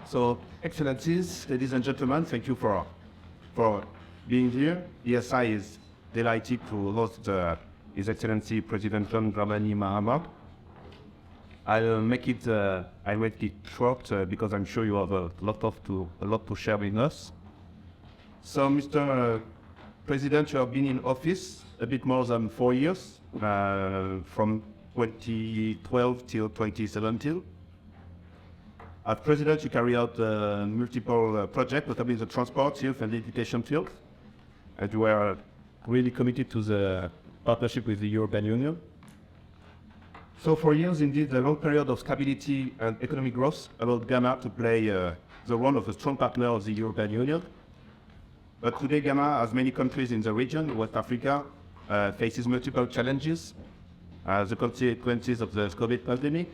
So, Excellencies, ladies and gentlemen, thank you for being here. ESI is delighted to host His Excellency President John Dramani Mahama. I'll make it short because I'm sure you have a lot to share with us. So, Mr. President, you have been in office a bit more than 4 years, from 2012 till 2017. As President, you carry out multiple projects, notably the transport, health and education field, and you are really committed to the partnership with the European Union. So for years, indeed, a long period of stability and economic growth allowed Ghana to play the role of a strong partner of the European Union. But today, Ghana, as many countries in the region, West Africa, faces multiple challenges as the consequences of the COVID pandemic.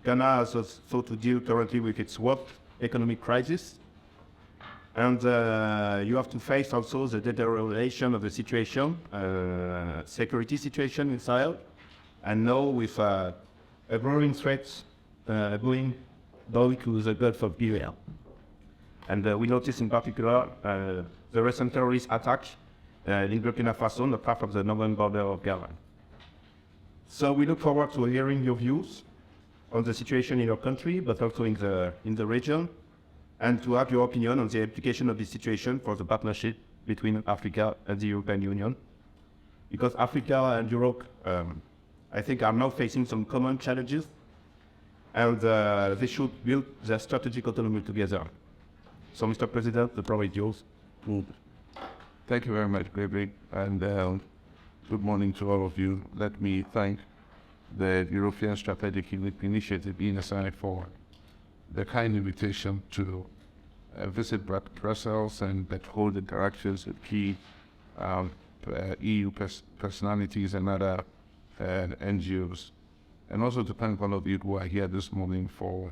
Ghana has also to deal currently with its worst economic crisis. And you have to face also the deterioration of the situation, security situation in Sahel. And now with a growing threat going down to the Gulf of Guinea. And we notice in particular the recent terrorist attack in Burkina Faso, not far from the northern border of Ghana. So we look forward to hearing your views on the situation in your country, but also in the region, and to have your opinion on the implication of this situation for the partnership between Africa and the European Union. Because Africa and Europe, I think, are now facing some common challenges, and they should build their strategic autonomy together. So, Mr. President, the floor is yours. Thank you very much, Gregory, and good morning to all of you. Let me thank the European Strategic Initiative, ESI, for the kind invitation to visit Brussels and hold interactions with key EU personalities and other NGOs. And also to thank all of you who are here this morning for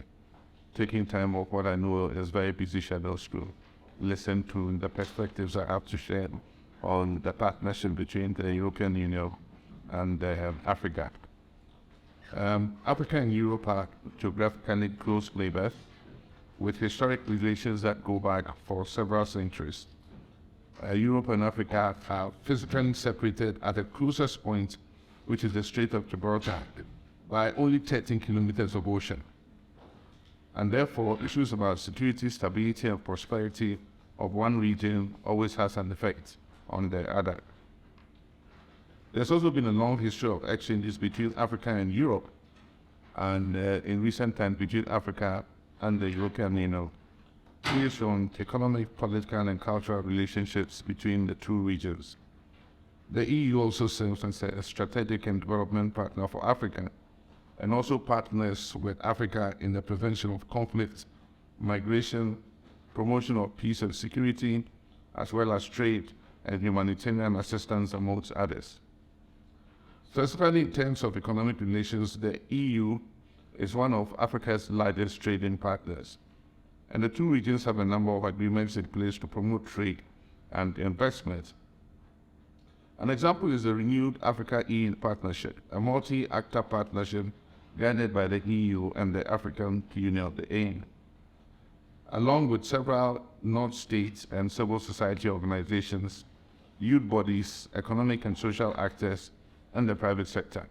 taking time off what I know is very busy schedules to listen to the perspectives I have to share on the partnership between the European Union and Africa. Africa and Europe are geographically close neighbors with historic relations that go back for several centuries. Europe and Africa are physically separated at the closest point, which is the Strait of Gibraltar, by only 13 kilometers of ocean. And therefore, issues about security, stability, and prosperity of one region always has an effect on the other. There's also been a long history of exchanges between Africa and Europe, and in recent times between Africa and the European Union, based on economic, political, and cultural relationships between the two regions. The EU also serves as a strategic and development partner for Africa, and also partners with Africa in the prevention of conflict, migration, promotion of peace and security, as well as trade and humanitarian assistance, amongst others. Specifically in terms of economic relations, the EU is one of Africa's largest trading partners, and the two regions have a number of agreements in place to promote trade and investment. An example is the renewed Africa-EU partnership, a multi-actor partnership guided by the EU and the African Union, the AIM, along with several non-state and civil society organizations, youth bodies, economic and social actors, and the private sector.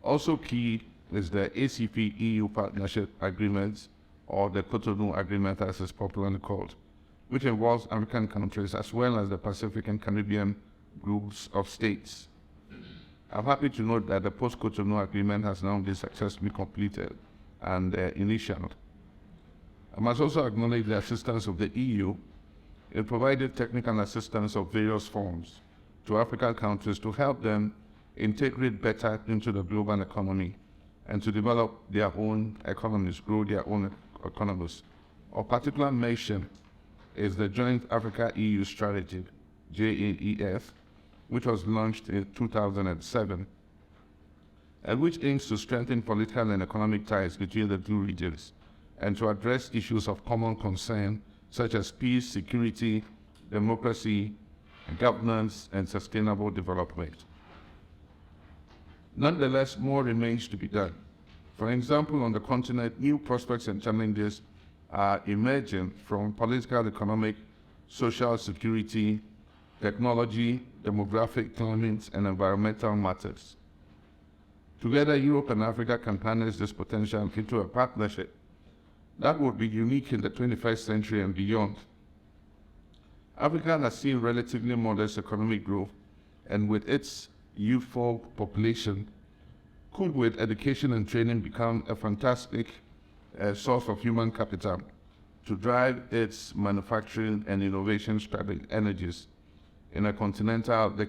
Also key is the ACP-EU Partnership Agreement, or the Cotonou Agreement as it's popularly called, which involves African countries as well as the Pacific and Caribbean groups of states. I'm happy to note that the post-Cotonou Agreement has now been successfully completed and initialed. I must also acknowledge the assistance of the EU. It provided technical assistance of various forms to African countries to help them integrate better into the global economy and to develop their own economies, grow their own economies. Of particular mention is the Joint Africa-EU Strategy, JAEF, which was launched in 2007, and which aims to strengthen political and economic ties between the two regions and to address issues of common concern such as peace, security, democracy, governance, and sustainable development. Nonetheless, more remains to be done. For example, on the continent, new prospects and challenges are emerging from political, economic, social security, technology, demographic, climate, and environmental matters. Together, Europe and Africa can harness this potential into a partnership that would be unique in the 21st century and beyond. Africa has seen relatively modest economic growth, and with its youthful population, could with education and training become a fantastic source of human capital to drive its manufacturing and innovation energies in the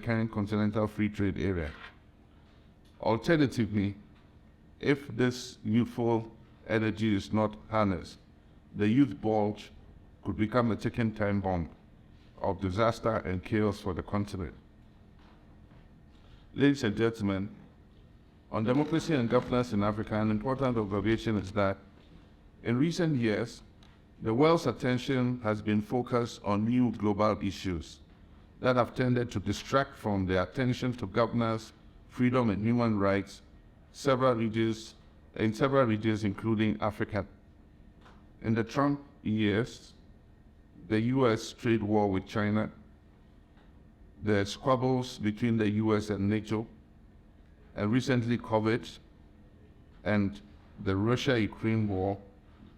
current continental free trade area. Alternatively, if this youthful energy is not harnessed, the youth bulge could become a ticking time bomb of disaster and chaos for the continent. Ladies and gentlemen, on democracy and governance in Africa, an important observation is that in recent years, the world's attention has been focused on new global issues that have tended to distract from the attention to governance, freedom, and human rights in several regions, including Africa. In the Trump years, the U.S. trade war with China, the squabbles between the U.S. and NATO, and recently COVID, and the Russia-Ukraine war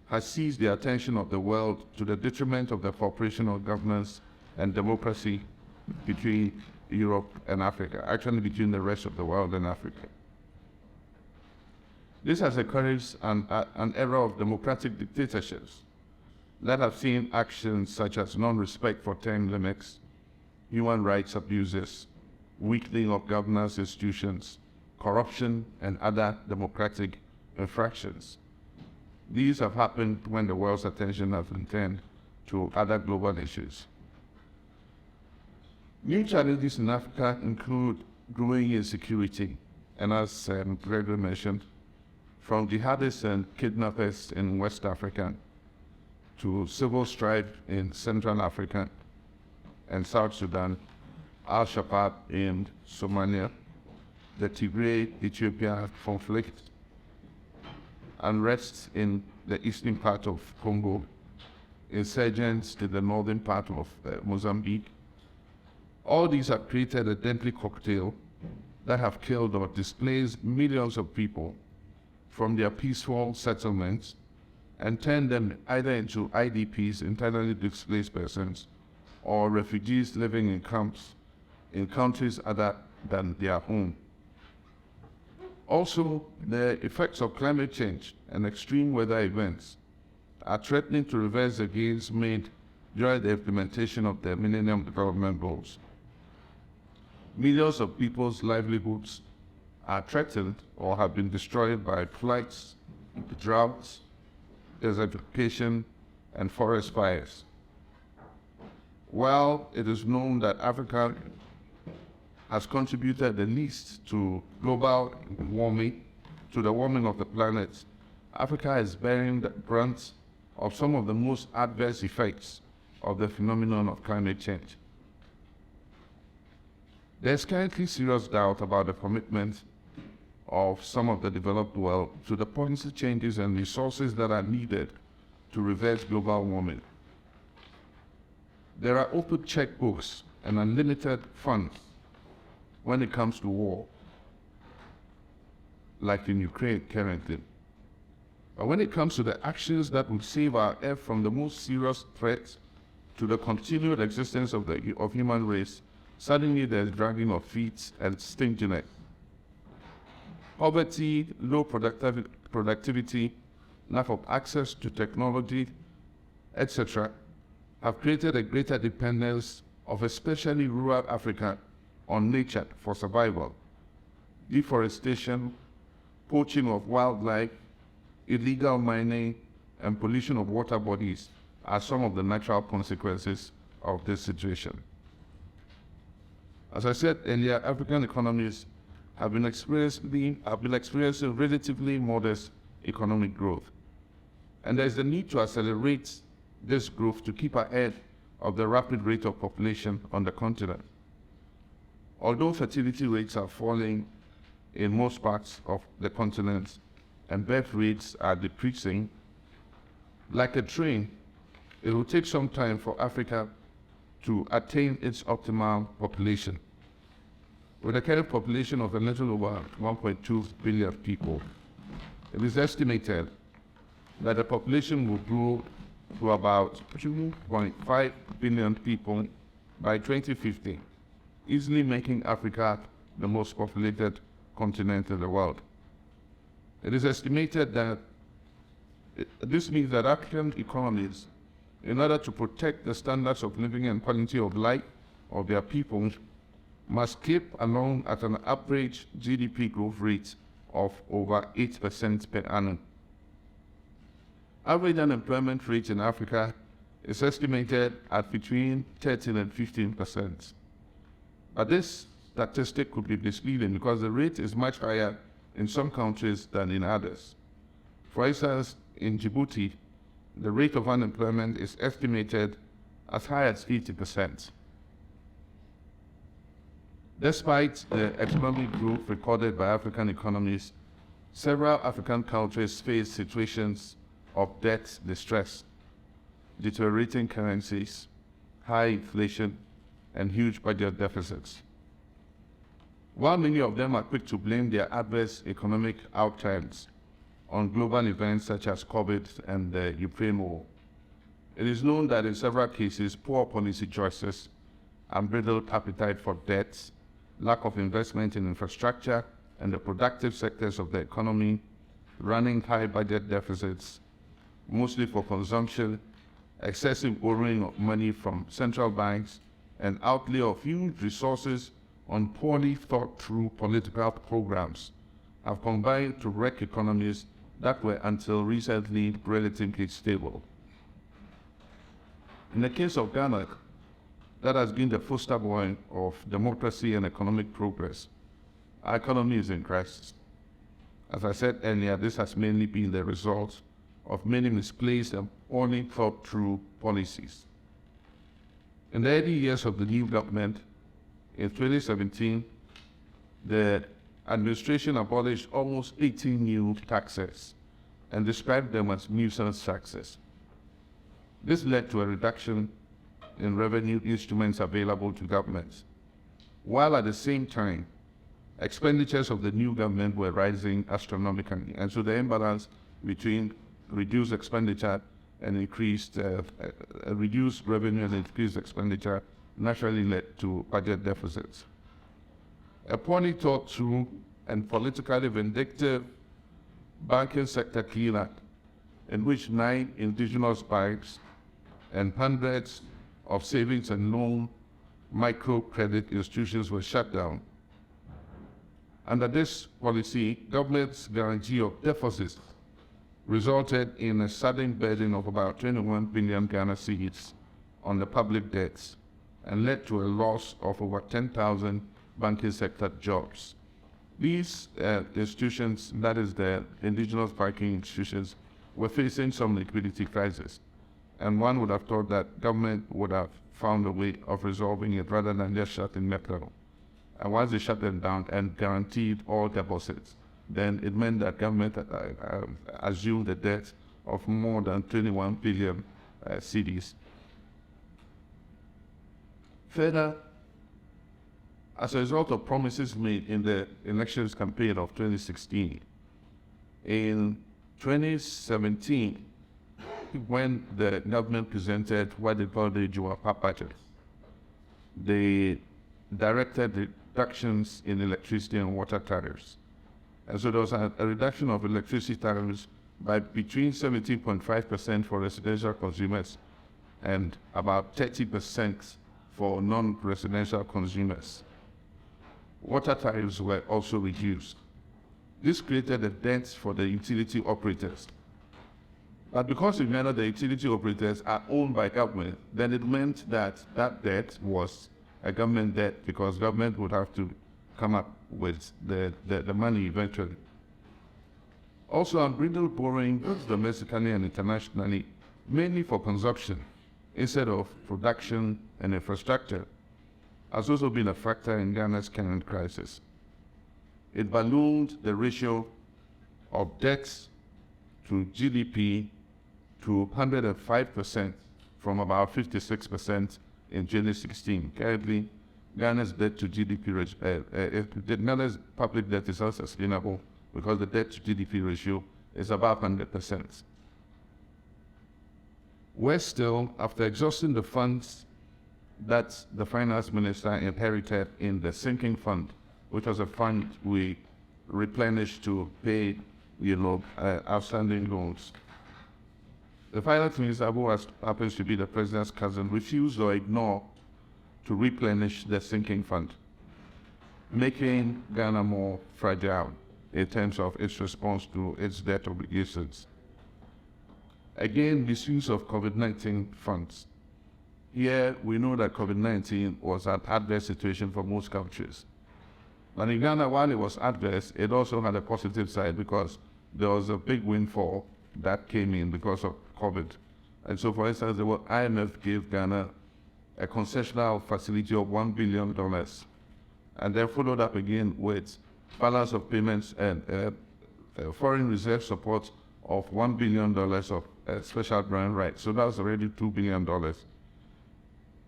has seized the attention of the world to the detriment of the cooperation of governance and democracy between Europe and Africa, actually between the rest of the world and Africa. This has encouraged an era of democratic dictatorships that have seen actions such as non-respect for term limits, human rights abuses, weakening of governance institutions, corruption, and other democratic infractions. These have happened when the world's attention has been turned to other global issues. New challenges in Africa include growing insecurity, and as Gregory mentioned, from jihadists and kidnappers in West Africa to civil strife in Central Africa and South Sudan, Al-Shabaab in Somalia, the Tigray-Ethiopia conflict, unrest in the eastern part of Congo, insurgents in the northern part of Mozambique. All these have created a deadly cocktail that have killed or displaced millions of people from their peaceful settlements and turned them either into IDPs, internally displaced persons, or refugees living in camps in countries other than their own. Also, the effects of climate change and extreme weather events are threatening to reverse the gains made during the implementation of the Millennium Development Goals. Millions of people's livelihoods are threatened or have been destroyed by floods, droughts, desertification, and forest fires. While it is known that Africa has contributed the least to global warming, to the warming of the planet, Africa is bearing the brunt of some of the most adverse effects of the phenomenon of climate change. There's currently serious doubt about the commitment of some of the developed world to the policy changes and resources that are needed to reverse global warming. There are open checkbooks and unlimited funds when it comes to war, like in Ukraine currently. But when it comes to the actions that will save our Earth from the most serious threats to the continued existence of human race, suddenly there's dragging of feet and stinginess. Poverty, low productivity, lack of access to technology, etc., have created a greater dependence of especially rural Africa on nature for survival. Deforestation, poaching of wildlife, illegal mining, and pollution of water bodies are some of the natural consequences of this situation. As I said earlier, African economies have been experiencing relatively modest economic growth. And there is the need to accelerate this growth to keep ahead of the rapid rate of population on the continent. Although fertility rates are falling in most parts of the continent and birth rates are decreasing, like a train, it will take some time for Africa to attain its optimal population. With a current population of a little over 1.2 billion people, it is estimated that the population will grow to about 2.5 billion people by 2050, easily making Africa the most populated continent in the world. It is estimated that this means that African economies, in order to protect the standards of living and quality of life of their people, must keep along at an average GDP growth rate of over 8% per annum. Average unemployment rate in Africa is estimated at between 13 and 15%. But this statistic could be misleading because the rate is much higher in some countries than in others. For instance, in Djibouti, the rate of unemployment is estimated as high as 80%. Despite the economic growth recorded by African economies, several African countries face situations of debt distress, deteriorating currencies, high inflation, and huge budget deficits. While many of them are quick to blame their adverse economic outcomes on global events such as COVID and the Ukraine war, it is known that in several cases, poor policy choices, unbridled appetite for debt, lack of investment in infrastructure and the productive sectors of the economy, running high budget deficits, mostly for consumption, excessive borrowing of money from central banks, and outlay of huge resources on poorly thought-through political programs have combined to wreck economies that were until recently relatively stable. In the case of Ghana, that has been the foster boy of democracy and economic progress. Our economy is in crisis. As I said earlier, this has mainly been the result of many misplaced and poorly thought through policies. In the early years of the new government, in 2017, the administration abolished almost 18 new taxes and described them as nuisance taxes. This led to a reduction in revenue instruments available to governments, while at the same time, expenditures of the new government were rising astronomically, and so the imbalance between reduced expenditure and reduced revenue and increased expenditure naturally led to budget deficits. A poorly thought through and politically vindictive banking sector cleanup, in which 9 indigenous banks and hundreds of savings and loan microcredit institutions were shut down. Under this policy, government's guarantee of deficits resulted in a sudden burden of about 21 billion Ghana cedis on the public debts and led to a loss of over 10,000 banking sector jobs. These institutions, that is the indigenous banking institutions, were facing some liquidity crisis. And one would have thought that government would have found a way of resolving it rather than just shutting them down. And once they shut them down and guaranteed all deposits, then it meant that government assumed a debt of more than 21 billion cedis. Further, as a result of promises made in the elections campaign of 2016, in 2017, when the government presented what they called the Juwapa budget, they directed reductions in electricity and water tariffs. And so there was a reduction of electricity tariffs by between 17.5% for residential consumers and about 30% for non-residential consumers. Water tariffs were also reduced. This created a debt for the utility operators. But because in Ghana the utility operators are owned by government, then it meant that that debt was a government debt because government would have to come up with the money eventually. Also, unbridled borrowing, both domestically and internationally, mainly for consumption instead of production and infrastructure, has also been a factor in Ghana's current crisis. It ballooned the ratio of debts to GDP to 105% from about 56% in 2016. Currently, Ghana's debt to GDP Ghana's public debt is unsustainable because the debt to GDP ratio is about 100%. We're still, after exhausting the funds that the finance minister inherited in the sinking fund, which was a fund we replenished to pay, outstanding loans. The finance minister, who happens to be the president's cousin, refused or ignored to replenish the sinking fund, making Ghana more fragile in terms of its response to its debt obligations. Again, misuse of COVID-19 funds. Here, we know that COVID-19 was an adverse situation for most countries. But in Ghana, while it was adverse, it also had a positive side because there was a big windfall that came in because of COVID. And so, for instance, the IMF gave Ghana a concessional facility of $1 billion, and then followed up again with balance of payments and foreign reserve support of $1 billion of special brand rights. So that was already $2 billion.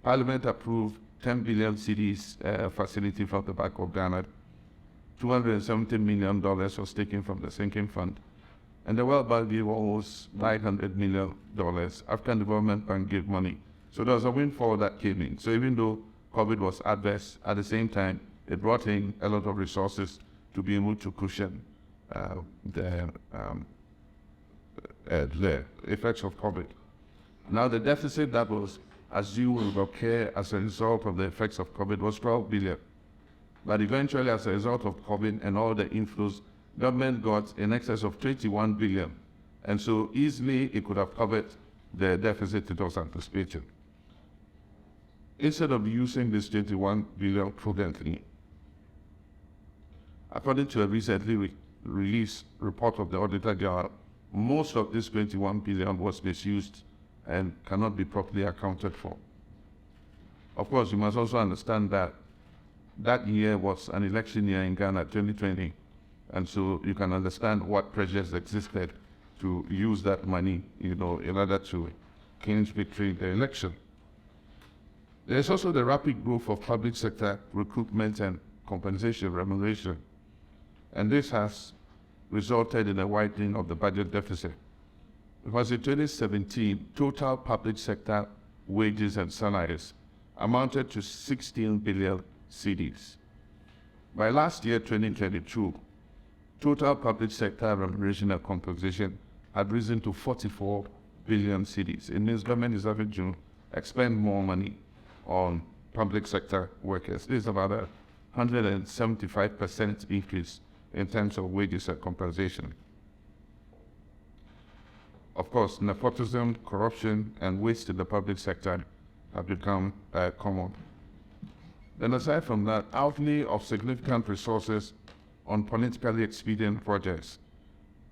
Parliament approved 10 billion cedis facility from the Bank of Ghana. $270 million was taken from the sinking fund. And the World Bank gave almost $900 million. African Development Bank gave money. So there was a windfall that came in. So even though COVID was adverse, at the same time, it brought in a lot of resources to be able to cushion the effects of COVID. Now the deficit that was assumed will occur as a result of the effects of COVID was 12 billion. But eventually, as a result of COVID and all the inflows, government got in excess of 21 billion. And so easily it could have covered the deficit it was anticipating. Instead of using this 21 billion prudently, according to a recently released report of the Auditor General, most of this 21 billion was misused and cannot be properly accounted for. Of course, you must also understand that that year was an election year in Ghana, 2020, and so you can understand what pressures existed to use that money, in order to clinch victory in the election. There's also the rapid growth of public sector recruitment and compensation remuneration, and this has resulted in a widening of the budget deficit. Because in 2017, total public sector wages and salaries amounted to 16 billion cedis. By last year, 2022, total public sector remuneration and compensation had risen to 44 billion cedis. It means government is having to expend more money on public sector workers. This is about a 175% increase in terms of wages and compensation. Of course, nepotism, corruption, and waste in the public sector have become common. Then aside from that, outlay of significant resources on politically expedient projects,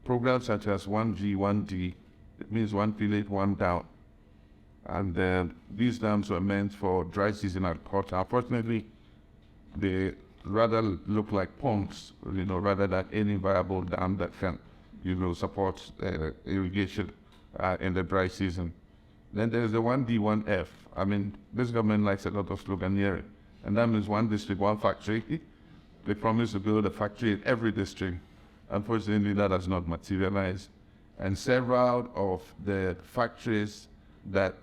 programs such as 1G, 1D, it means one village, one down. And these dams were meant for dry season agriculture. Unfortunately, they rather look like ponds, rather than any viable dam that can, support irrigation in the dry season. Then there's the 1D, 1F. I mean, this government likes a lot of sloganeering, and that means one district, one factory. They promise to build a factory in every district. Unfortunately, that has not materialized. And several of the factories that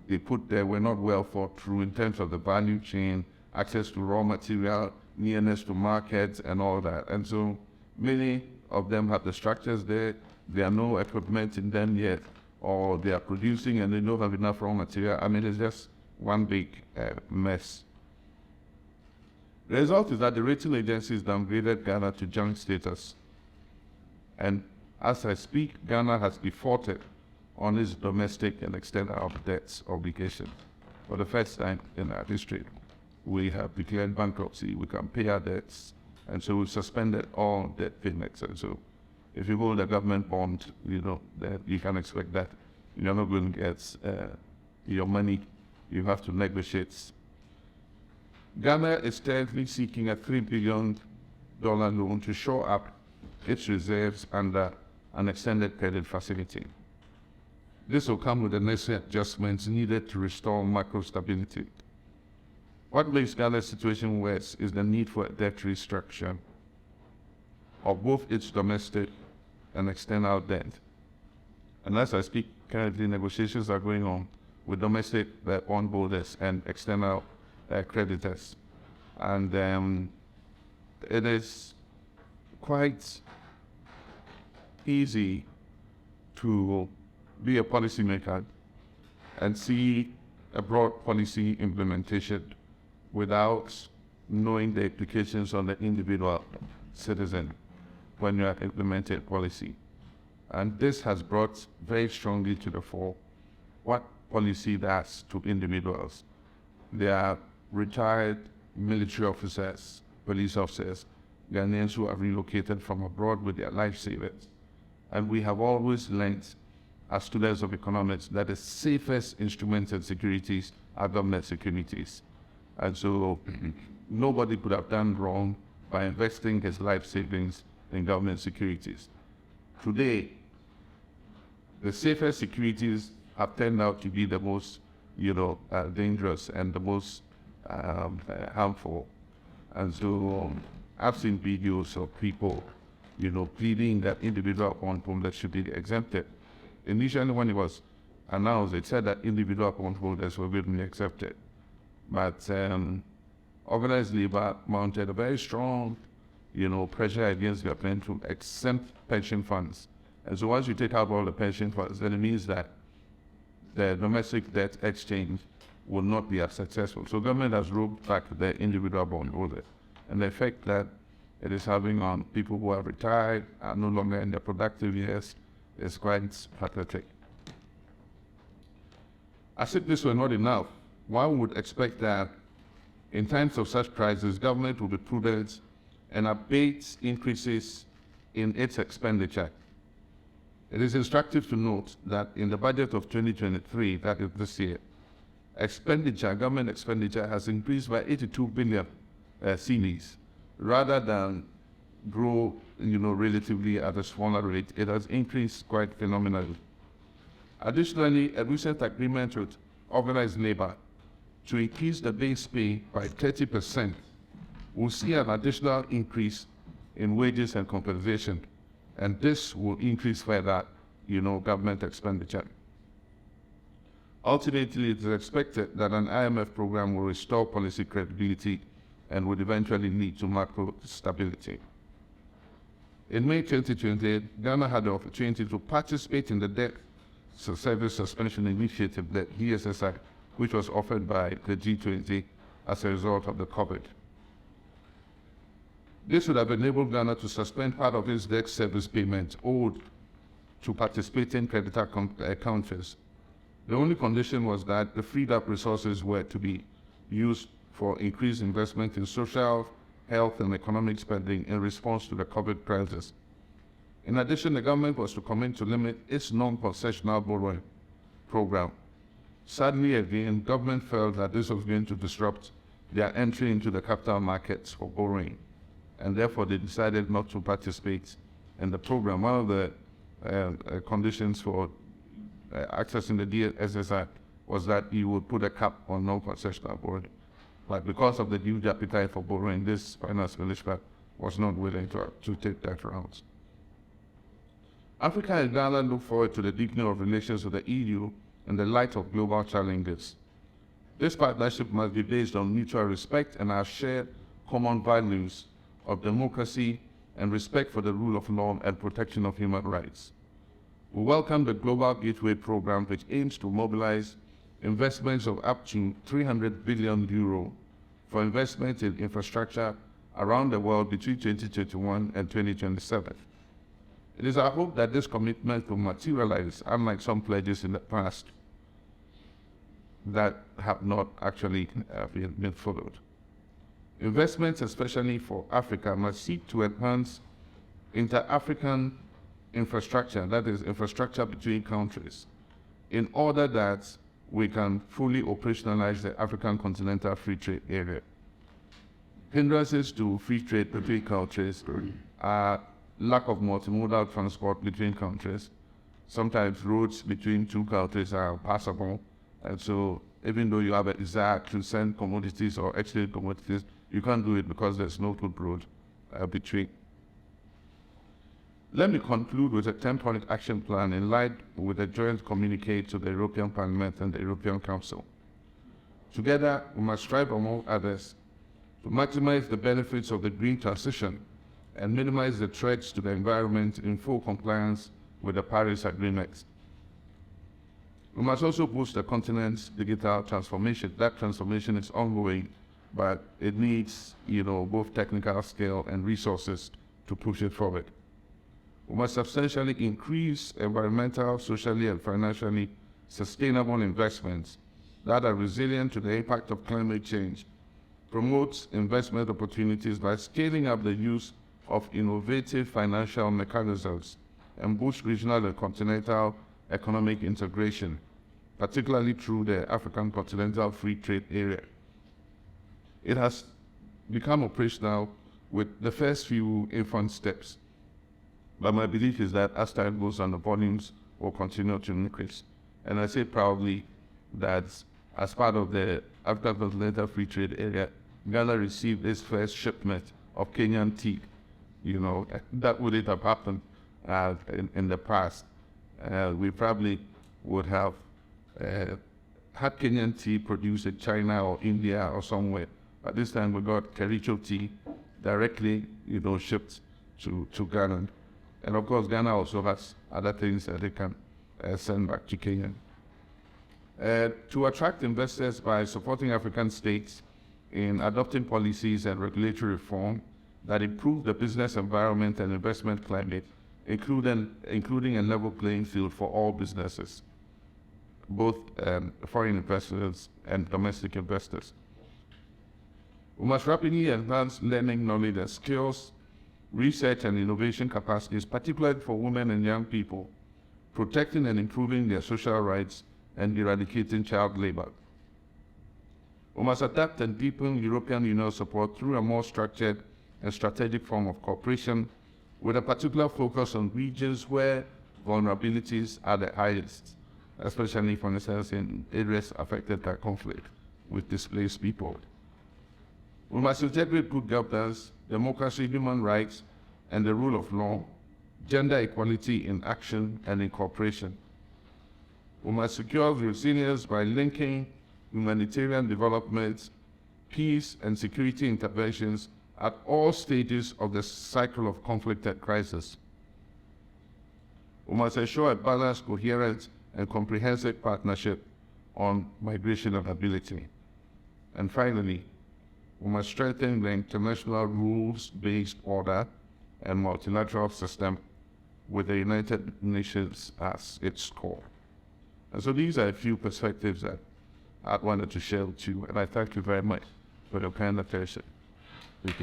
they put there were not well thought through in terms of the value chain, access to raw material, nearness to markets, and all that. And so many of them have the structures there. There are no equipment in them yet, or they are producing and they don't have enough raw material. I mean, it's just one big mess. The result is that the rating agencies downgraded Ghana to junk status. And as I speak, Ghana has defaulted on its domestic and external debts obligations. For the first time in our history, we have declared bankruptcy. We can pay our debts, and so we've suspended all debt payments. And so if you hold a government bond, that you can expect that you're not going to get your money. You have to negotiate. Ghana is currently seeking a $3 billion loan to shore up its reserves under an extended credit facility. This will come with the necessary adjustments needed to restore macro stability. What makes Ghana's situation worse is the need for a debt restructure of both its domestic and external debt. And as I speak, currently negotiations are going on with domestic bondholders and external creditors. And it is quite easy to be a policymaker and see a broad policy implementation without knowing the implications on the individual citizen when you are implementing policy. And this has brought very strongly to the fore what policy does to individuals. They are retired military officers, police officers, Ghanaians who have relocated from abroad with their life savings. And we have always learned, as students of economics, that the safest instruments and securities are government securities. And so nobody could have done wrong by investing his life savings in government securities. Today, the safest securities have turned out to be the most, dangerous and the most harmful. And so I've seen videos of people, pleading that individual bondholders should be exempted. Initially, when it was announced, it said that individual bondholders were going to be accepted. But organized labor mounted a very strong, pressure against the government to exempt pension funds. And so once you take out all the pension funds, then it means that the domestic debt exchange will not be as successful. So government has rolled back the individual bondholder. And the effect that it is having on people who are retired, are no longer in their productive years, is quite pathetic. As if this were not enough, one would expect that in times of such crisis, government will be prudent and abate increases in its expenditure. It is instructive to note that in the budget of 2023, that is this year, government expenditure has increased by 82 billion cedis. Rather than grow, relatively at a smaller rate, it has increased quite phenomenally. Additionally, a recent agreement with organized labor to increase the base pay by 30% will see an additional increase in wages and compensation, and this will increase further, government expenditure. Ultimately, it is expected that an IMF program will restore policy credibility and would eventually lead to macro stability. In May 2020, Ghana had the opportunity to participate in the debt service suspension initiative, the ESI, which was offered by the G20 as a result of the COVID. This would have enabled Ghana to suspend part of its debt service payment owed to participating creditor countries. The only condition was that the freed up resources were to be used for increased investment in social, health, and economic spending in response to the COVID crisis. In addition, the government was to commit to limit its non-concessional borrowing program. Sadly, again, government felt that this was going to disrupt their entry into the capital markets for borrowing, and therefore they decided not to participate in the program. One of the conditions for accessing the DSSI was that you would put a cap on non-concessional borrowing. But because of the huge appetite for borrowing, this finance minister was not willing to take that route. Africa and Ghana look forward to the deepening of relations with the EU in the light of global challenges. This partnership must be based on mutual respect and our shared common values of democracy and respect for the rule of law and protection of human rights. We welcome the Global Gateway Program, which aims to mobilize investments of up to 300 billion euro for investment in infrastructure around the world between 2021 and 2027. It is our hope that this commitment will materialize, unlike some pledges in the past that have not actually been followed. Investments, especially for Africa, must seek to enhance inter-African infrastructure, that is, infrastructure between countries, in order that we can fully operationalize the African Continental Free Trade Area. Hindrances to free trade between countries are lack of multimodal transport between countries. Sometimes roads between two countries are passable, and so even though you have a desire to send commodities or exchange commodities, you can't do it because there's no good road between. Let me conclude with a 10-point action plan in line with a joint communique to the European Parliament and the European Council. Together, we must strive, among others, to maximize the benefits of the green transition and minimize the threats to the environment in full compliance with the Paris Agreement. We must also boost the continent's digital transformation. That transformation is ongoing, but it needs, both technical skill and resources to push it forward. We must substantially increase environmental, socially, and financially sustainable investments that are resilient to the impact of climate change, promote investment opportunities by scaling up the use of innovative financial mechanisms, and boost regional and continental economic integration, particularly through the African Continental Free Trade Area. It has become operational with the first few infant steps, but my belief is that as time goes on, the volumes will continue to increase. And I say proudly that as part of the African Continental Free Trade Area, Ghana received its first shipment of Kenyan tea. That wouldn't have happened in the past. We probably would have had Kenyan tea produced in China or India or somewhere. But this time we got Kericho tea directly, shipped to Ghana. And of course, Ghana also has other things that they can send back to Kenya. To attract investors by supporting African states in adopting policies and regulatory reform that improve the business environment and investment climate, including a level playing field for all businesses, both foreign investors and domestic investors. We must rapidly advance learning, knowledge, and skills, research and innovation capacities, particularly for women and young people, protecting and improving their social rights, and eradicating child labor. We must adapt and deepen European Union support through a more structured and strategic form of cooperation, with a particular focus on regions where vulnerabilities are the highest, especially, for instance, in areas affected by conflict with displaced people. We must integrate good governance, democracy, human rights, and the rule of law, gender equality in action and in cooperation. We must secure resilience by linking humanitarian development, peace, and security interventions at all stages of the cycle of conflict and crisis. We must ensure a balanced, coherent, and comprehensive partnership on migration and ability. And finally, we must strengthen the international rules-based order and multilateral system with the United Nations as its core. And so these are a few perspectives that I wanted to share with you, and I thank you very much for your kind attention. Thank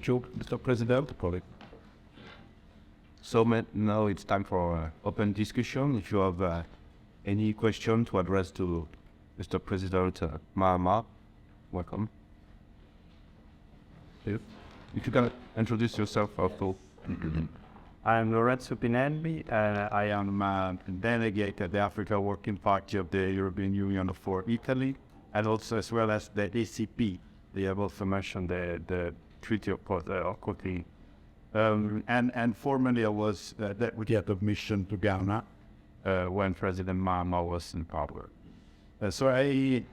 you, Mr. President. So now it's time for open discussion. If you have any question to address to Mr. President Mahama, welcome. If you can introduce yourself also. I'm Lorenzo Pinelli, and I am a delegate at the Africa Working Party of the European Union for Italy, and also as well as the ACP. They have also mentioned the Treaty of Cotonou. And formerly I was deputy head of mission to Ghana when President Mahama was in power. So I'm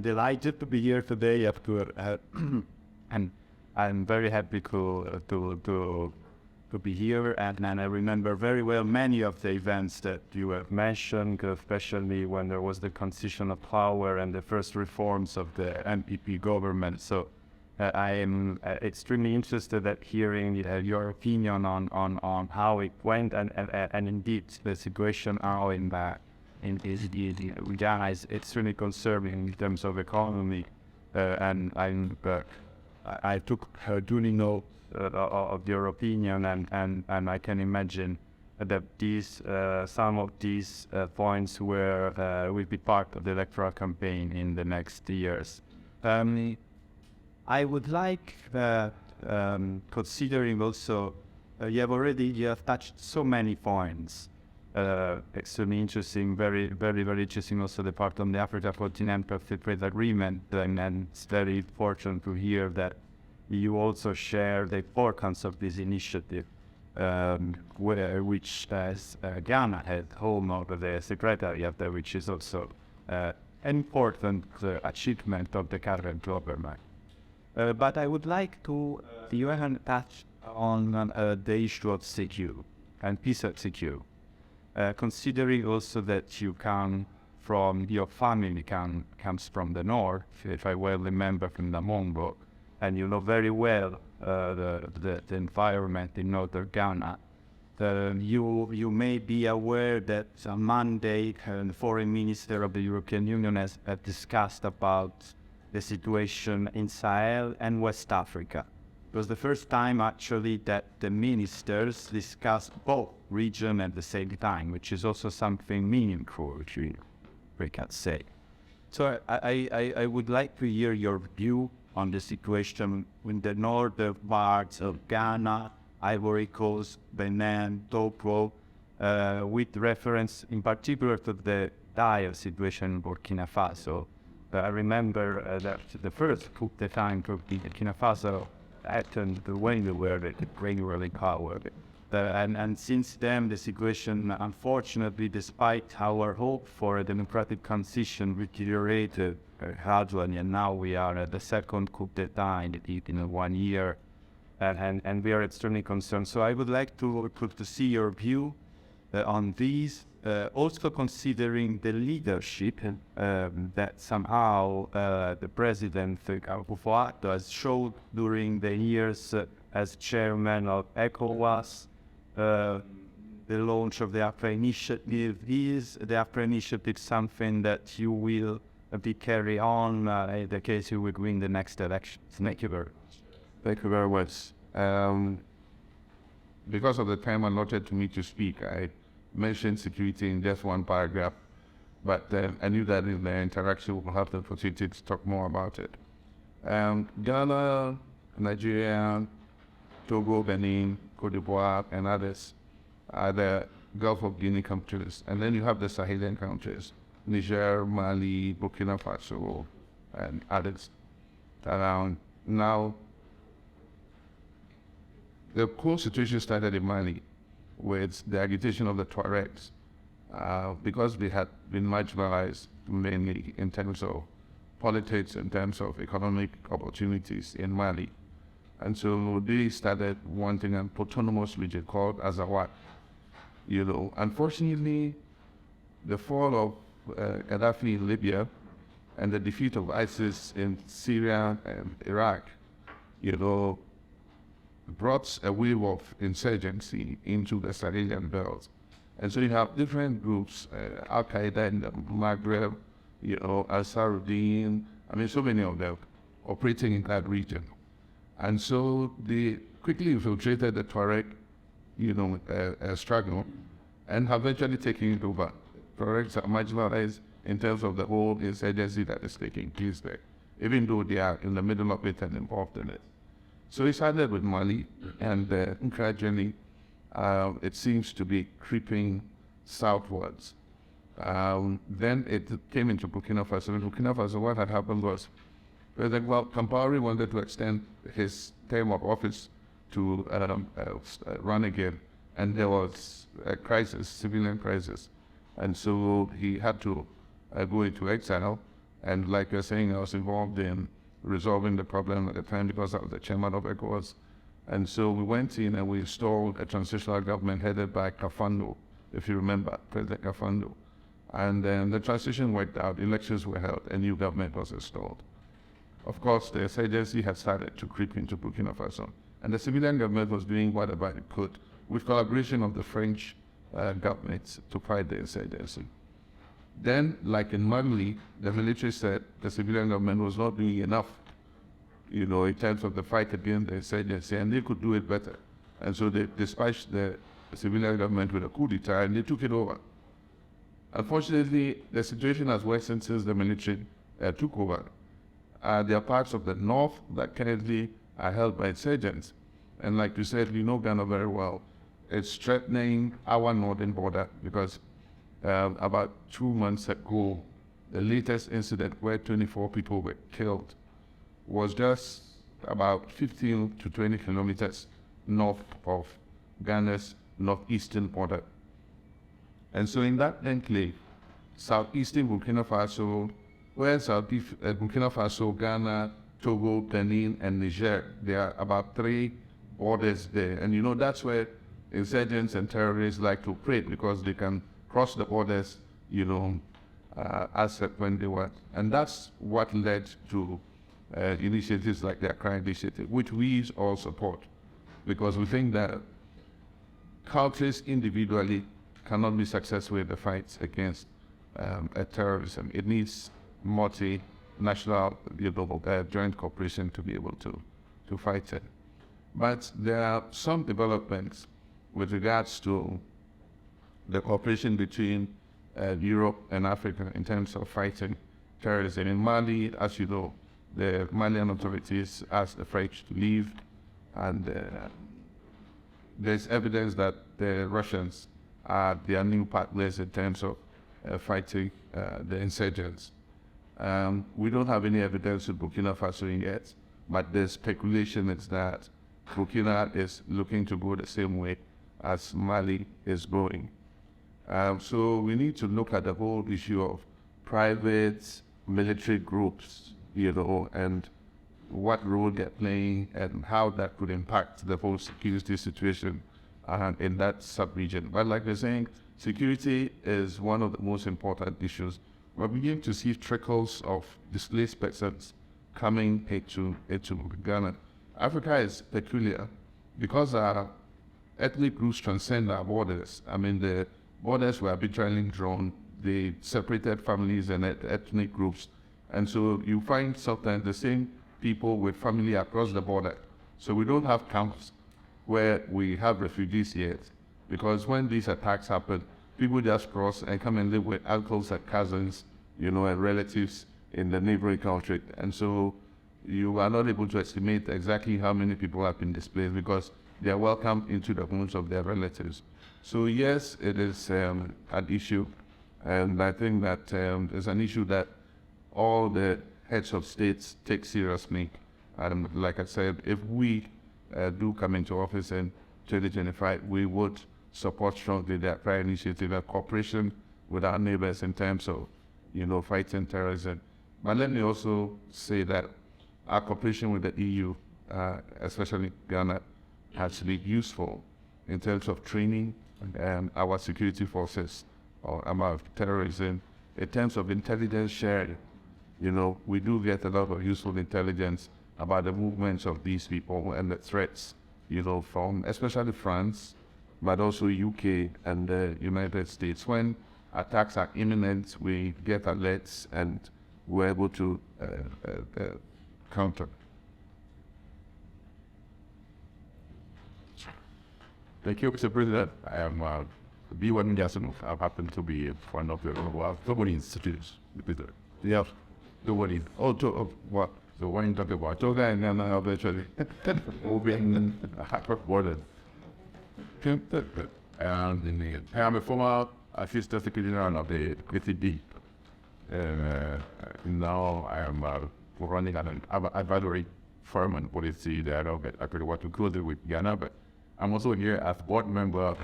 delighted to be here today after, and I'm very happy to be here, and I remember very well many of the events that you have mentioned, especially when there was the transition of power and the first reforms of the MPP government. So I am extremely interested at hearing your opinion on how it went, and indeed the situation now in Ghana is extremely concerning in terms of economy, and I took duly note of your opinion, and I can imagine that some of these points will be part of the electoral campaign in the next years. I would like, considering also, you have touched so many points. Extremely interesting, very, very, very interesting also the part on the Africa Continental Free Trade Agreement, and it's very important to hear that you also share the importance of this initiative, which Ghana had home of the Secretariat, which is also an important achievement of the current government. But I would like to, you haven't touched on the issue of security and peace and security. Considering also that you come from, your family comes from the north, if I well remember from the Mongo, and you know very well the environment in northern Ghana, you may be aware that on Monday the foreign minister of the European Union has discussed about the situation in Sahel and West Africa. It was the first time actually that the ministers discussed both regions at the same time, which is also something meaningful, which we can say. So I would like to hear your view on the situation in the northern parts of Ghana, Ivory Coast, Benin, Togo, with reference in particular to the dire situation in Burkina Faso. I remember that the first coup d'etat in Burkina Faso happened when we were regularly covered. And since then, the situation, unfortunately, despite our hope for a democratic transition, deteriorated gradually, and now we are at the second coup d'etat in 1 year, and we are extremely concerned. So I would like to see your view on these, also considering the leadership that somehow the president has showed during the years as chairman of ECOWAS. The launch of the Africa Initiative. Is the Africa Initiative something that you will be carry on in the case you will win the next elections? Thank you very much. Thank you very much. Because of the time allotted to me to speak, I mentioned security in just one paragraph, but I knew that in the interaction we'll have the opportunity to talk more about it. Ghana, Nigeria, Togo, Benin, Cote d'Ivoire, and others are the Gulf of Guinea countries. And then you have the Sahelian countries, Niger, Mali, Burkina Faso, and others around. Now, the whole situation started in Mali with the agitation of the Tuaregs, because they had been marginalized mainly in terms of politics, in terms of economic opportunities in Mali. And so they started wanting an autonomous region called Azawad. Unfortunately, the fall of Gaddafi in Libya and the defeat of ISIS in Syria and Iraq, brought a wave of insurgency into the Sahelian belt. And so you have different groups, Al-Qaeda in the Maghreb, Ansar-ud-Din, so many of them operating in that region. And so they quickly infiltrated the Tuareg, struggle, and have eventually taken it over. Tuaregs are marginalized in terms of the whole insurgency that is taking place there, even though they are in the middle of it and involved in it. So it started with Mali, and gradually it seems to be creeping southwards. Then it came into Burkina Faso. In Burkina Faso, what had happened was President Compaoré wanted to extend his term of office to run again, and there was a crisis, civilian crisis, and so he had to go into exile. And like you're saying, I was involved in resolving the problem at the time because I was the chairman of ECOWAS. And so we went in and we installed a transitional government headed by Kafando, if you remember, President Kafando. And then the transition worked out, elections were held, a new government was installed. Of course, the insurgency had started to creep into Burkina Faso, and the civilian government was doing whatever it could with collaboration of the French government to fight the insurgency. Then, like in Mali, the military said the civilian government was not doing enough, in terms of the fight against the insurgency, and they could do it better. And so they dispatched the civilian government with a coup d'etat, and they took it over. Unfortunately, the situation has worsened since the military took over. there are parts of the north that currently are held by insurgents. And like you said, you know Ghana very well. It's threatening our northern border because about 2 months ago, the latest incident where 24 people were killed was just about 15 to 20 kilometers north of Ghana's northeastern border. And so in that enclave, southeastern Burkina Faso, where Burkina Faso, Ghana, Togo, Benin, and Niger, there are about 3 borders there. And you know, that's where insurgents and terrorists like to operate because they can cross the borders, you know, as when they want. And that's what led to initiatives like the Accra Initiative, which we all support, because we think that countries individually cannot be successful in the fight against terrorism. It needs multinational joint cooperation to be able to fight it. But there are some developments with regards to the cooperation between Europe and Africa in terms of fighting terrorism. In Mali, as you know, the Malian authorities asked the French to leave, and there's evidence that the Russians are their new partners in terms of fighting the insurgents. We don't have any evidence in Burkina Faso yet, but the speculation is that Burkina is looking to go the same way as Mali is going. So we need to look at the whole issue of private military groups, you know, and what role they're playing and how that could impact the whole security situation in that sub-region. But like we're saying, security is one of the most important issues. We're beginning to see trickles of displaced persons coming into Ghana. Africa is peculiar because our ethnic groups transcend our borders. I mean, the borders were arbitrarily drawn. They separated families and ethnic groups. And so you find sometimes the same people with family across the border. So we don't have camps where we have refugees yet, because when these attacks happen, people just cross and come and live with uncles and cousins, you know, and relatives in the neighboring country. And so you are not able to estimate exactly how many people have been displaced because they are welcomed into the homes of their relatives. So yes, it is an issue, and I think that it's an issue that all the heads of states take seriously. And like I said, if we do come into office in 2025, we would support strongly the Accra Initiative and cooperation with our neighbors in terms of, you know, fighting terrorism. But let me also say that our cooperation with the EU, especially Ghana, has to be useful in terms of training our security forces about terrorism, in terms of intelligence sharing. You know, we do get a lot of useful intelligence about the movements of these people and the threats, you know, from especially France, but also UK and the United States. When attacks are imminent, we get alerts and we're able to counter. Thank you, Mr. President. I am B1 Jason. I happen to be one of the global institutes. Yeah. The one in, what? The one you talk about. Toga and then eventually moving border. And I am a former assistant secretary general of the KCD. Now I am running an advisory firm and policy that I could work closely with Ghana, but I'm also here as board member of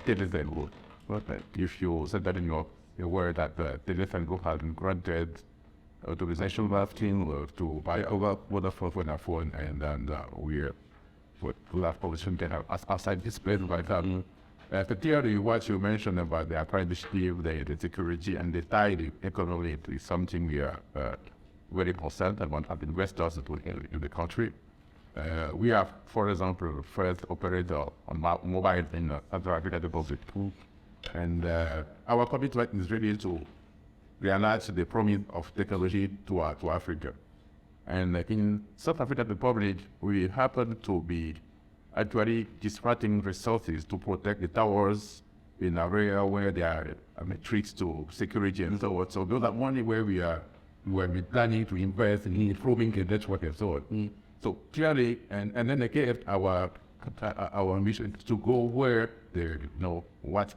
Citizen Group. If you said that in your word that the Citizen Group has been granted authorization team to buy over Vodafone for their phone, and then we're with last position can have outside this place right now. Particularly what you mentioned about the apprenticeship, the security and the tide economy is something we are very concerned about as investors in the country. We are, for example, first operator on mobile in South Africa deposit. And our commitment is really to realize the promise of technology to Africa. And in South African Republic, we happen to be actually disrupting resources to protect the towers in an area where there are metrics to security and so on. So those are only where we are were planning to invest in improving the network and so on. So clearly, and then again, our mission is to go where what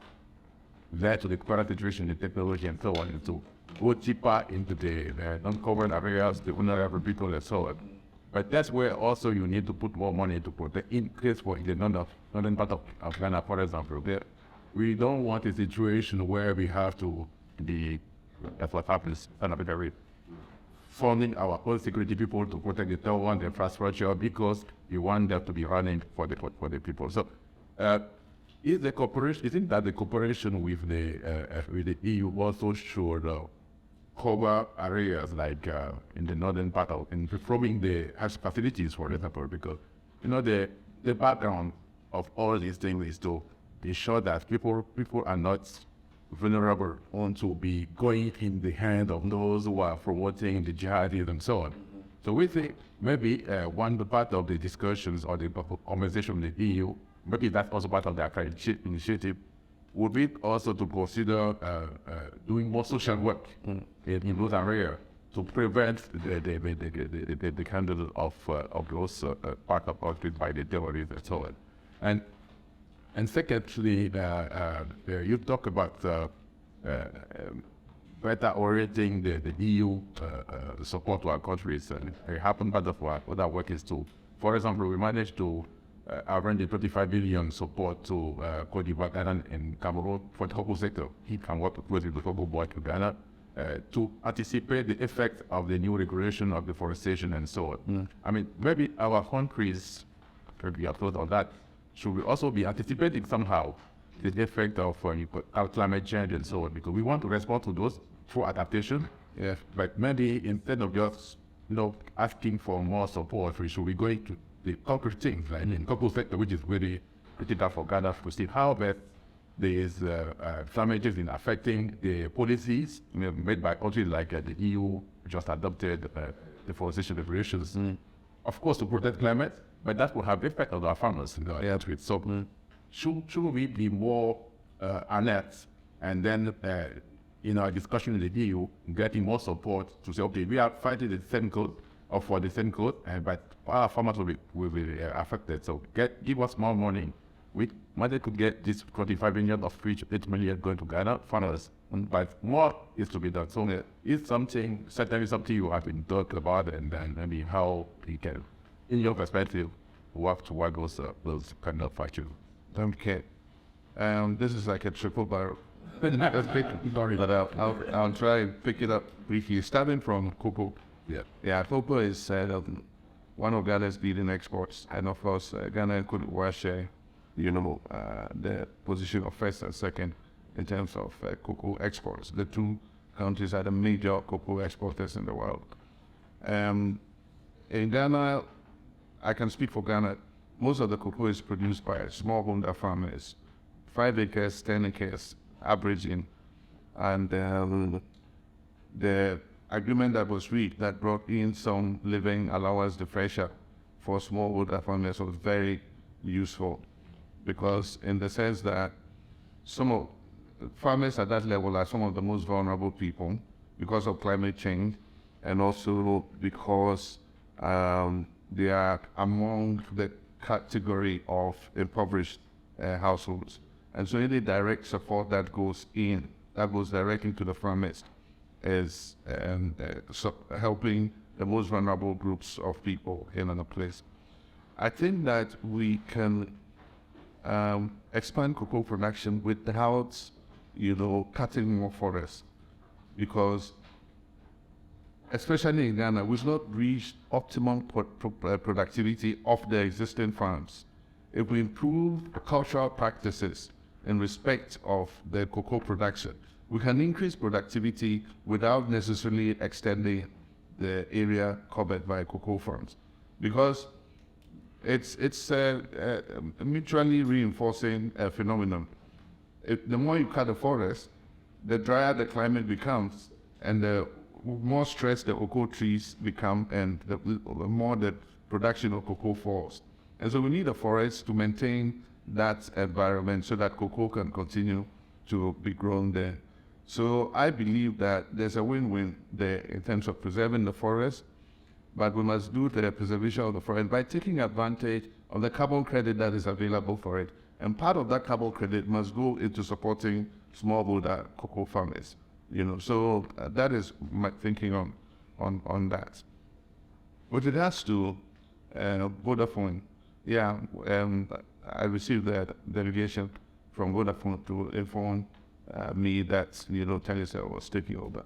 led to the current situation, the technology and so on, and to go deeper into the non-covered areas, the vulnerable people and so on. But that's where also you need to put more money to protect, in case for the northern part of Ghana, for example. We don't want a situation where we have to that's what happens, funding our own security people to protect the tower and the infrastructure because we want them to be running for the people. So, isn't that the cooperation with the EU also should cover areas like in the northern part of in reforming the health facilities, for example, because the background of all these things is to ensure that people are not vulnerable to be going in the hand of those who are promoting the jihadis and so on. So we think maybe one part of the discussions or the conversation with the EU, maybe that's also part of the initiative, would be also to consider doing more social work in those areas to prevent the kind of those part of conflict by the terrorists and so on. And secondly, you talk about better orienting the EU support to our countries. And it happened part of what work is to, for example, we managed to arrange the 25 billion support to Cote d'Ivoire, Ghana, and Cameroon for the cocoa sector. He can work with the cocoa board to Ghana to anticipate the effect of the new regulation of deforestation and so on. I mean, maybe our countries, we have thought on that, should we also be anticipating somehow the effect of climate change and so on, because we want to respond to those through adaptation. Yes. But maybe instead of just asking for more support, we should be going to the concrete things like in cocoa sector, which is very tough for Ghana to see how bad these climate change is affecting the policies made by countries like the EU, just adopted deforestation regulations, of course, to protect climate. But that will have effect on our farmers. So should we be more alert and then in our discussion with the EU, getting more support to say, okay, we are fighting the same code or for the same code, but our farmers will be affected. So give us more money. We might could get this 25 million of which 8 million going to Ghana farmers, but more is to be done. So it's certainly something you have been talking about, and then maybe how we can, in your perspective, work toward those kind of factors. Okay. This is like a triple barrel. But I'll try and pick it up briefly. Starting from cocoa. Yeah, cocoa is one of Ghana's leading exports, and of course, Ghana and Cote d'Ivoire share, the position of first and second in terms of cocoa exports. The two countries are the major cocoa exporters in the world. In Ghana, I can speak for Ghana. Most of the cocoa is produced by smallholder farmers, 5 acres, 10 acres, averaging. And the agreement that was reached that brought in some living allowance differential for smallholder farmers was very useful, because in the sense that some of farmers at that level are some of the most vulnerable people because of climate change, and also because they are among the category of impoverished households. And so any direct support that goes directly to the farmers is helping the most vulnerable groups of people in a place. I think that we can expand cocoa production without, cutting more forests, because especially in Ghana, we've not reached optimum productivity of the existing farms. If we improve the cultural practices in respect of the cocoa production, we can increase productivity without necessarily extending the area covered by cocoa farms, because it's a mutually reinforcing phenomenon. The more you cut the forest, the drier the climate becomes, and the more stressed the cocoa trees become, and the more the production of cocoa falls. And so we need a forest to maintain that environment so that cocoa can continue to be grown there. So I believe that there's a win-win there in terms of preserving the forest, but we must do the preservation of the forest by taking advantage of the carbon credit that is available for it. And part of that carbon credit must go into supporting smallholder cocoa farmers. So that is my thinking on that. With regards to Vodafone, I received the delegation from Vodafone to inform me that Telecel was taking over.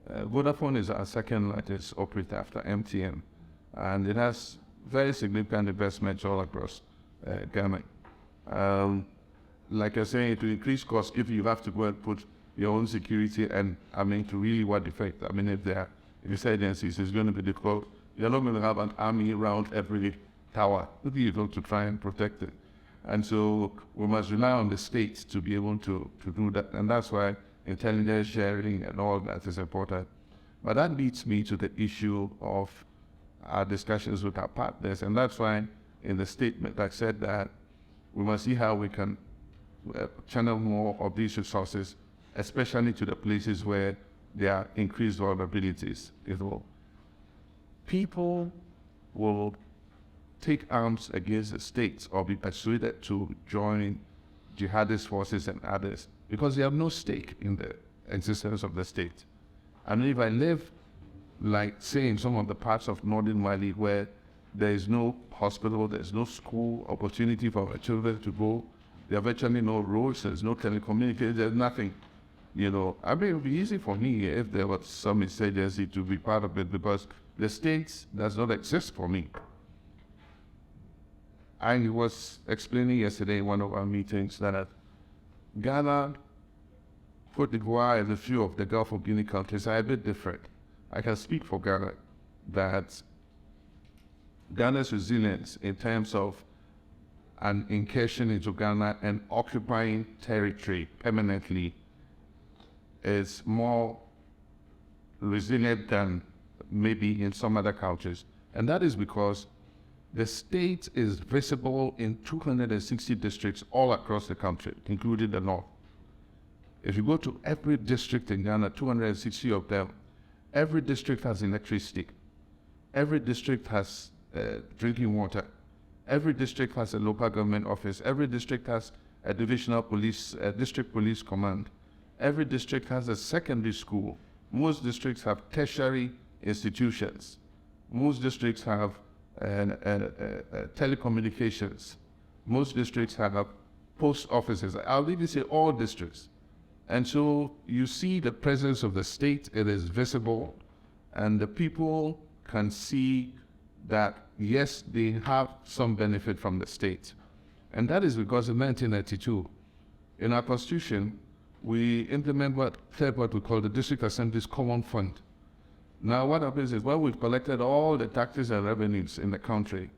Vodafone is our second largest operator after MTN, and it has very significant investments all across Ghana. Like I say, to increase costs, if you have to go and put your own security, and to really what effect? If there are insurgencies, it's going to be difficult. You're not going to have an army around every tower, to try and protect it. And so we must rely on the states to be able to do that. And that's why intelligence sharing and all that is important. But that leads me to the issue of our discussions with our partners. And that's why in the statement I said that we must see how we can channel more of these resources, especially to the places where there are increased vulnerabilities. People will take arms against the states or be persuaded to join jihadist forces and others because they have no stake in the existence of the state. And if I live, like say in some of the parts of northern Mali where there is no hospital, there's no school opportunity for our children to go, there are virtually no roads, there's no telecommunications, there's nothing. It would be easy for me if there was some insurgency to be part of it because the state does not exist for me. I was explaining yesterday in one of our meetings that Ghana, Cote d'Ivoire, and a few of the Gulf of Guinea countries are a bit different. I can speak for Ghana that Ghana's resilience in terms of an incursion into Ghana and occupying territory permanently is more resilient than maybe in some other cultures. And that is because the state is visible in 260 districts all across the country, including the north. If you go to every district in Ghana, 260 of them, every district has electricity. Every district has drinking water. Every district has a local government office. Every district has a divisional police, a district police command. Every district has a secondary school. Most districts have tertiary institutions. Most districts have telecommunications. Most districts have post offices. I'll even say all districts. And so you see the presence of the state, it is visible, and the people can see that, yes, they have some benefit from the state. And that is because in 1992, in our constitution, we implement what we call the District Assembly's Common Fund. Now what happens is, we've collected all the taxes and revenues in the country,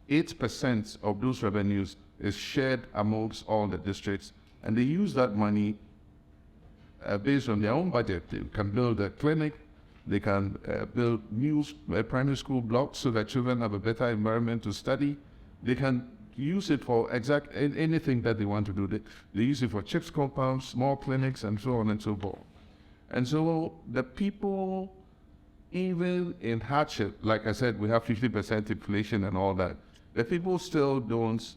8% of those revenues is shared amongst all the districts, and they use that money based on their own budget. They can build a clinic, they can build new primary school blocks so that children have a better environment to study. They can use it for anything that they want to do. They use it for CHIPS compounds, small clinics, and so on and so forth. And so the people, even in hardship, like I said, we have 50% inflation and all that, the people still don't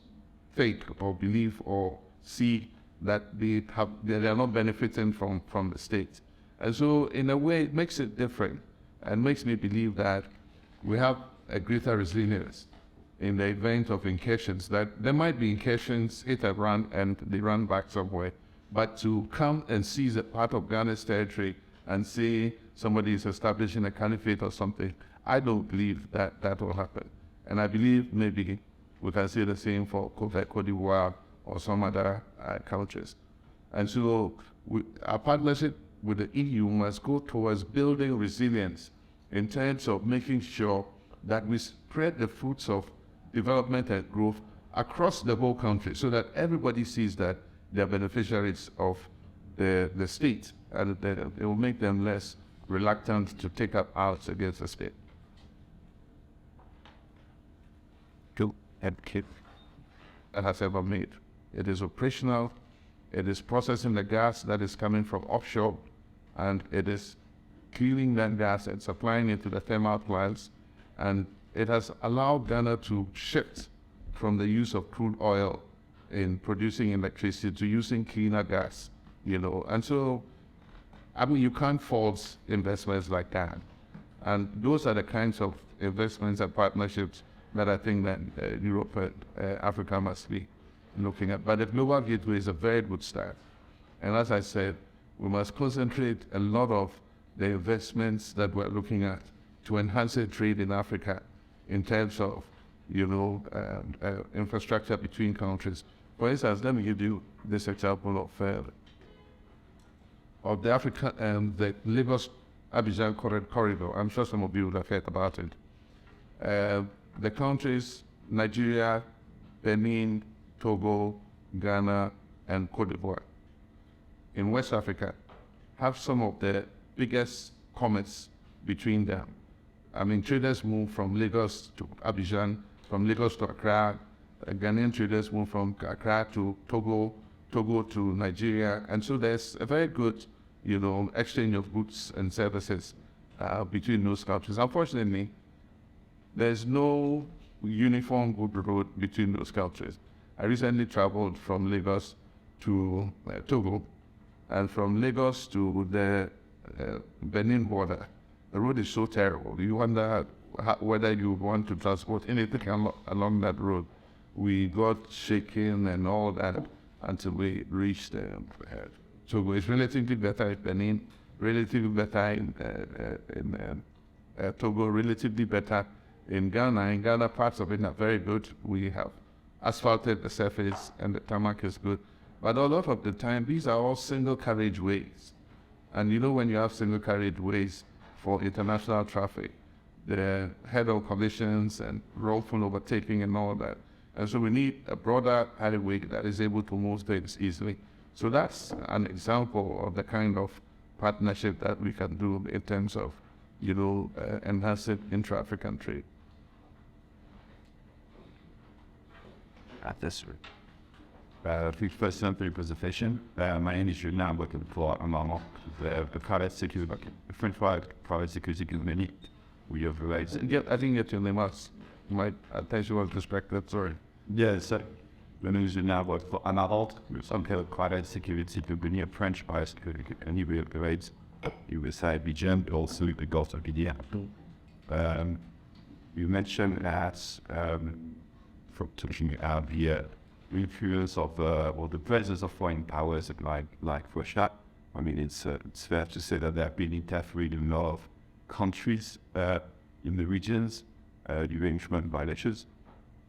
think or believe or see that they are not benefiting from the state. And so in a way, it makes it different and makes me believe that we have a greater resilience in the event of incursions, that there might be incursions, hit and run, and they run back somewhere. But to come and seize a part of Ghana's territory and say somebody is establishing a caliphate or something, I don't believe that that will happen. And I believe maybe we can say the same for Cote d'Ivoire or some other countries. And so our partnership with the EU must go towards building resilience in terms of making sure that we spread the fruits of development and growth across the whole country so that everybody sees that they're beneficiaries of the state, and that it will make them less reluctant to take up arms against the state. And kid that has ever made. It is operational, It is processing the gas that is coming from offshore, and it is cleaning that gas and supplying it to the thermal plants. And it has allowed Ghana to shift from the use of crude oil in producing electricity to using cleaner gas, And so, you can't fault investments like that. And those are the kinds of investments and partnerships that I think that Europe and Africa must be looking at. But the Global Gateway is a very good start. And as I said, we must concentrate a lot of the investments that we're looking at to enhance the trade in Africa in terms of, infrastructure between countries. For instance, let me give you this example of the Africa and the Lagos-Abidjan corridor. I'm sure some of you would have heard about it. The countries, Nigeria, Benin, Togo, Ghana, and Cote d'Ivoire in West Africa have some of the biggest commerce between them. Traders move from Lagos to Abidjan, from Lagos to Accra. Ghanaian traders move from Accra to Togo, Togo to Nigeria. And so there's a very good, exchange of goods and services between those countries. Unfortunately, there's no uniform good road between those countries. I recently traveled from Lagos to Togo, and from Lagos to the Benin border. The road is so terrible. You wonder whether you want to transport anything along that road. We got shaken and all that until we reached Togo. It's relatively better in Benin, relatively better in Togo, relatively better in Ghana. In Ghana, parts of it are very good. We have asphalted the surface and the tarmac is good. But a lot of the time, these are all single carriageways. And when you have single carriageways for international traffic, the head-on collisions and wrongful overtaking and all that. And so we need a broader highway that is able to move things easily. So that's an example of the kind of partnership that we can do in terms of, enhancing intra-African trade. That's right. First time presentation. My name is now working for Amama, the private security, French private security company. We have raised. Yeah, I think it's your name. My attention was distracted. Sorry. Yes, my name is now work for Amama, some kind of private security company, a French private security company. We have raised ESI Leaders, also the Gulf of Guinea. You mentioned that from talking about the influence of or the presence of foreign powers like Russia. It's fair to say that there have been interfering in a lot of countries in the regions during human violations.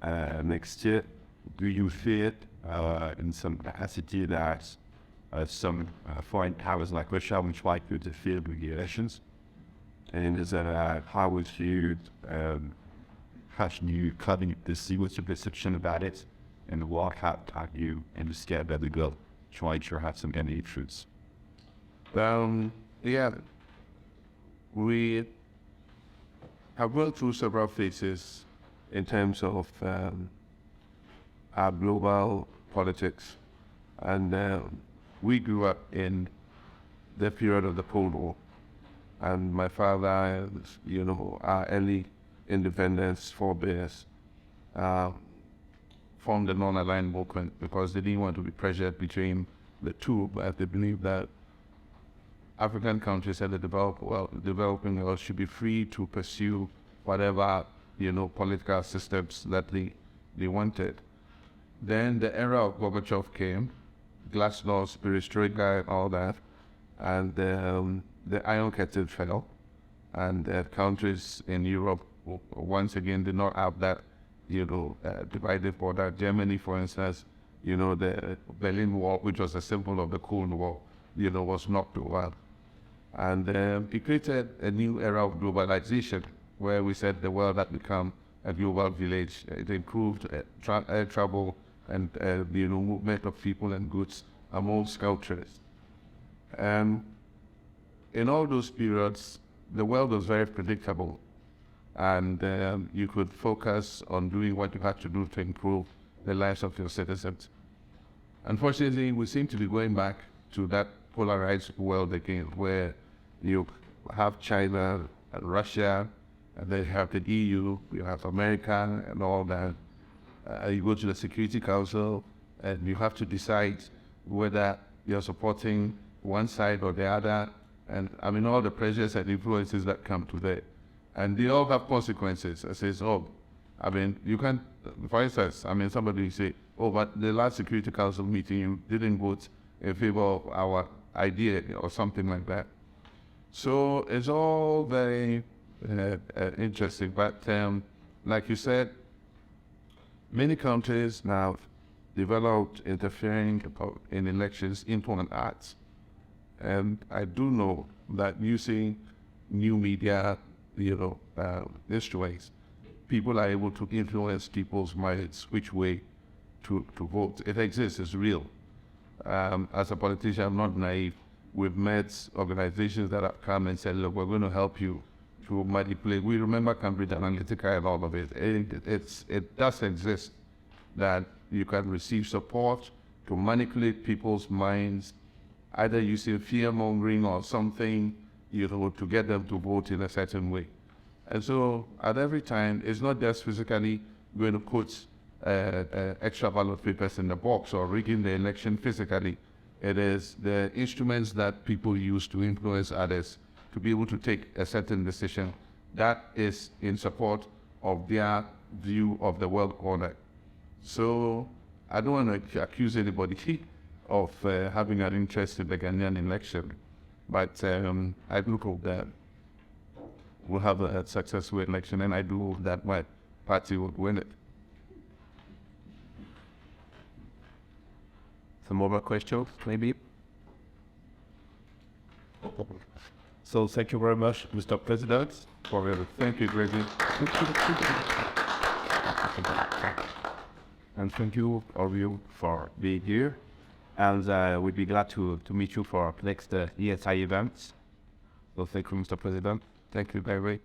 Next year, do you fear in some capacity that some foreign powers like Russia will try to interfere with the elections? And is that how would you see what's your perception about it? And what have you understand that the girl trying to have some any truths? Yeah, we have gone through several phases in terms of our global politics, and we grew up in the period of the Cold War, and my father, our early independence forebears formed a non-aligned movement because they didn't want to be pressured between the two, but they believed that African countries and the developing world should be free to pursue whatever, political systems that they wanted. Then the era of Gorbachev came, Glasnost, Perestroika, and all that, and the Iron Curtain fell, and countries in Europe once again did not have that divided border. Germany, for instance, the Berlin Wall, which was a symbol of the Cold War, was knocked over. And it created a new era of globalization where we said the world had become a global village. It improved air travel and movement of people and goods amongst cultures. In all those periods, the world was very predictable. And you could focus on doing what you had to do to improve the lives of your citizens. Unfortunately, we seem to be going back to that polarized world again, where you have China and Russia, and then you have the EU, you have America and all that. You go to the Security Council, and you have to decide whether you're supporting one side or the other, and I mean all the pressures and influences that come to that. And they all have consequences. I says, oh, I mean, you can't, for instance, I mean, somebody say, oh, but the last Security Council meeting, you didn't vote in favor of our idea or something like that. So it's all very interesting. But like you said, many countries now developed interfering in elections into an art. And I do know that using new media, instruments, people are able to influence people's minds which way to vote. It exists, it's real. As a politician, I'm not naive. We've met organizations that have come and said, look, we're going to help you to manipulate. We remember Cambridge Analytica and all of it. It does exist that you can receive support to manipulate people's minds, either using fear-mongering or something, to get them to vote in a certain way. And so at every time, it's not just physically going to put extra ballot papers in the box or rigging the election physically. It is the instruments that people use to influence others to be able to take a certain decision that is in support of their view of the world order. So I don't want to accuse anybody of having an interest in the Ghanaian election, but I do hope that we'll have a successful election, and I do hope that my party would win it. Some more questions, maybe? So thank you very much, Mr. President, for your. Thank you, Gregory. And thank you, all of you, for being here. And we'd be glad to meet you for next ESI events. So thank you, Mr. President. Thank you, Gregory.